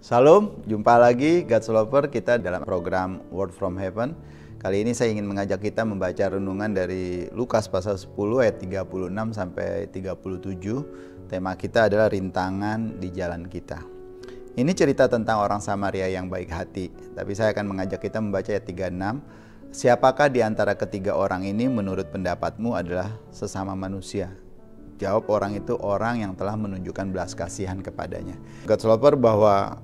Salam, jumpa lagi God's Lover kita dalam program Word from Heaven. Kali ini saya ingin mengajak kita membaca renungan dari Lukas pasal 10 ayat 36 sampai 37. Tema kita adalah rintangan di jalan kita. Ini cerita tentang orang Samaria yang baik hati, tapi saya akan mengajak kita membaca ayat 36. Siapakah di antara ketiga orang ini menurut pendapatmu adalah sesama manusia? Jawab orang itu, orang yang telah menunjukkan belas kasihan kepadanya. God's Lover, bahwa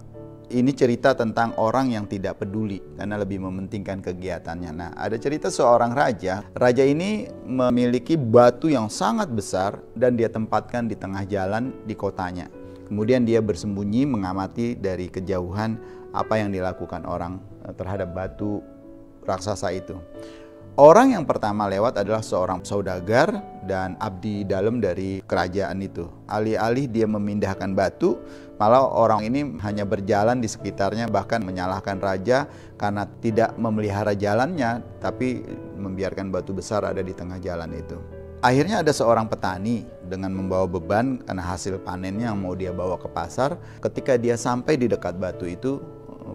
ini cerita tentang orang yang tidak peduli karena lebih mementingkan kegiatannya. Nah, ada cerita seorang raja. Raja ini memiliki batu yang sangat besar dan dia tempatkan di tengah jalan di kotanya. Kemudian dia bersembunyi mengamati dari kejauhan apa yang dilakukan orang terhadap batu raksasa itu. Orang yang pertama lewat adalah seorang saudagar dan abdi dalam dari kerajaan itu. Alih-alih dia memindahkan batu, malah orang ini hanya berjalan di sekitarnya, bahkan menyalahkan raja karena tidak memelihara jalannya, tapi membiarkan batu besar ada di tengah jalan itu. Akhirnya ada seorang petani dengan membawa beban karena hasil panennya yang mau dia bawa ke pasar. Ketika dia sampai di dekat batu itu,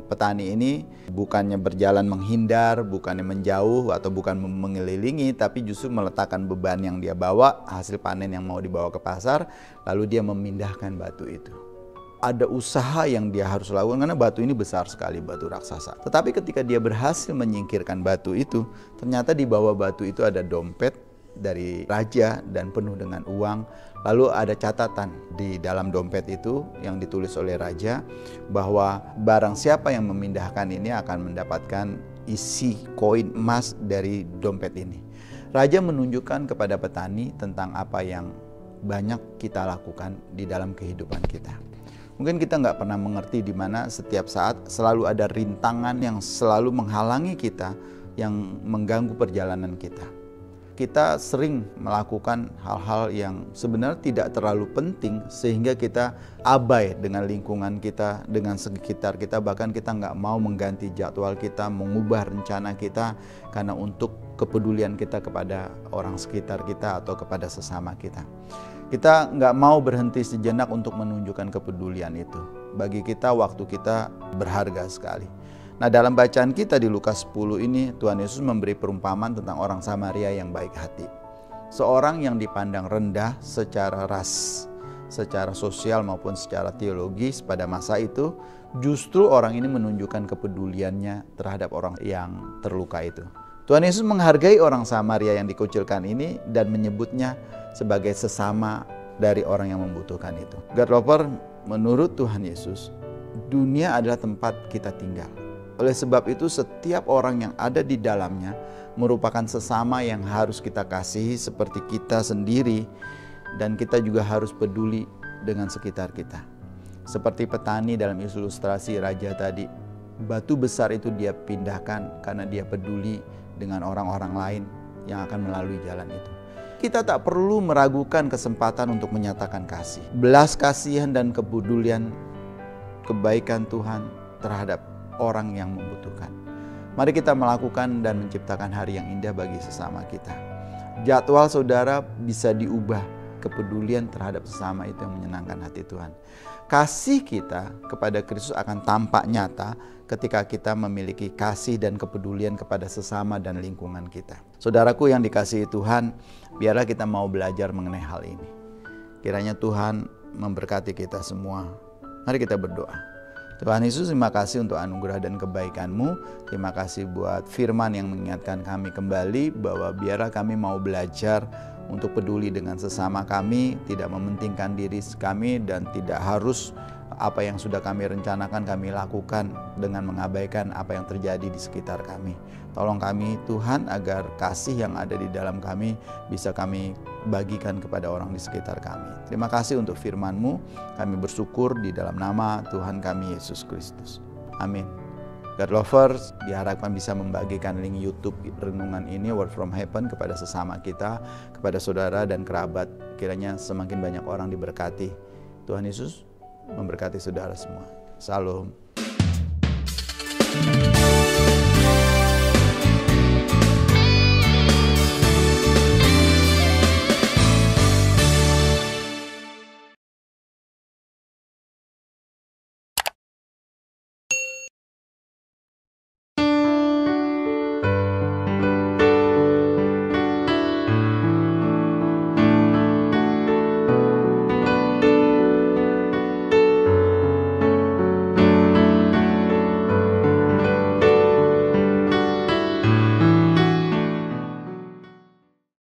petani ini bukannya berjalan menghindar, bukannya menjauh atau bukan mengelilingi, tapi justru meletakkan beban yang dia bawa, hasil panen yang mau dibawa ke pasar, lalu dia memindahkan batu itu. Ada usaha yang dia harus lakukan karena batu ini besar sekali, batu raksasa. Tetapi ketika dia berhasil menyingkirkan batu itu, ternyata di bawah batu itu ada dompet dari raja dan penuh dengan uang. Lalu ada catatan di dalam dompet itu yang ditulis oleh raja bahwa barang siapa yang memindahkan ini akan mendapatkan isi koin emas dari dompet ini. Raja menunjukkan kepada petani tentang apa yang banyak kita lakukan di dalam kehidupan kita. Mungkin kita nggak pernah mengerti di mana setiap saat selalu ada rintangan yang selalu menghalangi kita, yang mengganggu perjalanan kita. Kita sering melakukan hal-hal yang sebenarnya tidak terlalu penting sehingga kita abai dengan lingkungan kita, dengan sekitar kita, bahkan kita nggak mau mengganti jadwal kita, mengubah rencana kita karena untuk kepedulian kita kepada orang sekitar kita atau kepada sesama kita. Kita nggak mau berhenti sejenak untuk menunjukkan kepedulian itu. Bagi kita waktu kita berharga sekali. Nah, dalam bacaan kita di Lukas 10 ini, Tuhan Yesus memberi perumpamaan tentang orang Samaria yang baik hati. Seorang yang dipandang rendah secara ras, secara sosial maupun secara teologis pada masa itu, justru orang ini menunjukkan kepeduliannya terhadap orang yang terluka itu. Tuhan Yesus menghargai orang Samaria yang dikucilkan ini dan menyebutnya sebagai sesama dari orang yang membutuhkan itu. God Lover, menurut Tuhan Yesus, dunia adalah tempat kita tinggal. Oleh sebab itu setiap orang yang ada di dalamnya merupakan sesama yang harus kita kasihi seperti kita sendiri, dan kita juga harus peduli dengan sekitar kita. Seperti petani dalam ilustrasi raja tadi, batu besar itu dia pindahkan karena dia peduli dengan orang-orang lain yang akan melalui jalan itu. Kita tak perlu meragukan kesempatan untuk menyatakan kasih. Belas kasihan dan kepedulian kebaikan Tuhan terhadap orang yang membutuhkan. Mari kita melakukan dan menciptakan hari yang indah bagi sesama kita. Jadwal saudara bisa diubah. Kepedulian terhadap sesama itu yang menyenangkan hati Tuhan. Kasih kita kepada Kristus akan tampak nyata ketika kita memiliki kasih dan kepedulian kepada sesama dan lingkungan kita. Saudaraku yang dikasihi Tuhan, biarlah kita mau belajar mengenai hal ini. Kiranya Tuhan memberkati kita semua. Mari kita berdoa. Tuhan Yesus, terima kasih untuk anugerah dan kebaikan-Mu. Terima kasih buat firman yang mengingatkan kami kembali bahwa biarlah kami mau belajar untuk peduli dengan sesama kami, tidak mementingkan diri kami, dan tidak harus apa yang sudah kami rencanakan kami lakukan dengan mengabaikan apa yang terjadi di sekitar kami. Tolong kami Tuhan agar kasih yang ada di dalam kami bisa kami bagikan kepada orang di sekitar kami. Terima kasih untuk firman-Mu. Kami bersyukur di dalam nama Tuhan kami Yesus Kristus. Amin. God Lovers, diharapkan bisa membagikan link YouTube renungan ini Word from Heaven kepada sesama kita, kepada saudara dan kerabat. Kiranya semakin banyak orang diberkati. Tuhan Yesus memberkati saudara semua. Salam.